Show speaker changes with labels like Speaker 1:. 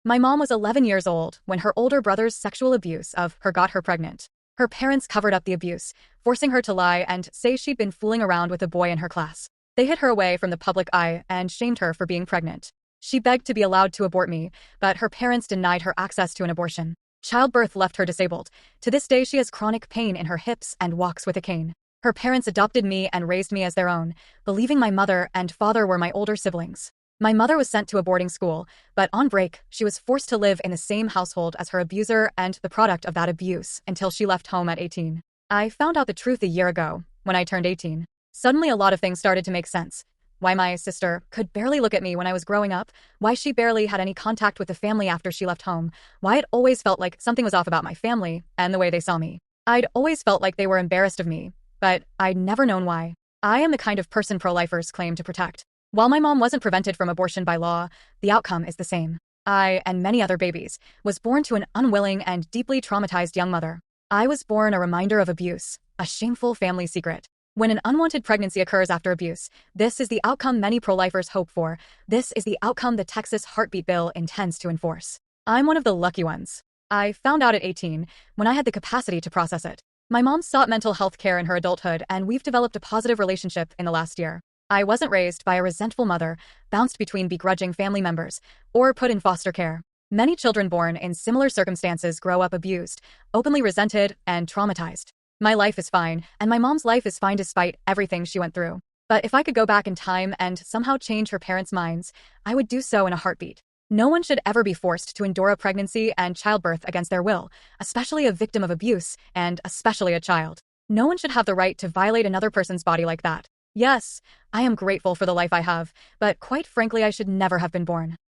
Speaker 1: My mom was 11 years old when her older brother's sexual abuse of her got her pregnant. Her parents covered up the abuse, forcing her to lie and say she'd been fooling around with a boy in her class. They hid her away from the public eye and shamed her for being pregnant. She begged to be allowed to abort me, but her parents denied her access to an abortion. Childbirth left her disabled. To this day, she has chronic pain in her hips and walks with a cane. Her parents adopted me and raised me as their own, believing my mother and father were my older siblings. My mother was sent to a boarding school, but on break, she was forced to live in the same household as her abuser and the product of that abuse until she left home at 18. I found out the truth a year ago, when I turned 18. Suddenly, a lot of things started to make sense. Why my sister could barely look at me when I was growing up, why she barely had any contact with the family after she left home, why it always felt like something was off about my family and the way they saw me. I'd always felt like they were embarrassed of me, but I'd never known why. I am the kind of person pro-lifers claim to protect. While my mom wasn't prevented from abortion by law, the outcome is the same. I, and many other babies, was born to an unwilling and deeply traumatized young mother. I was born a reminder of abuse, a shameful family secret. When an unwanted pregnancy occurs after abuse, this is the outcome many pro-lifers hope for. This is the outcome the Texas Heartbeat Bill intends to enforce. I'm one of the lucky ones. I found out at 18 when I had the capacity to process it. My mom sought mental health care in her adulthood, and we've developed a positive relationship in the last year. I wasn't raised by a resentful mother, bounced between begrudging family members, or put in foster care. Many children born in similar circumstances grow up abused, openly resented, and traumatized. My life is fine, and my mom's life is fine despite everything she went through. But if I could go back in time and somehow change her parents' minds, I would do so in a heartbeat. No one should ever be forced to endure a pregnancy and childbirth against their will, especially a victim of abuse, and especially a child. No one should have the right to violate another person's body like that. Yes, I am grateful for the life I have, but quite frankly, I should never have been born.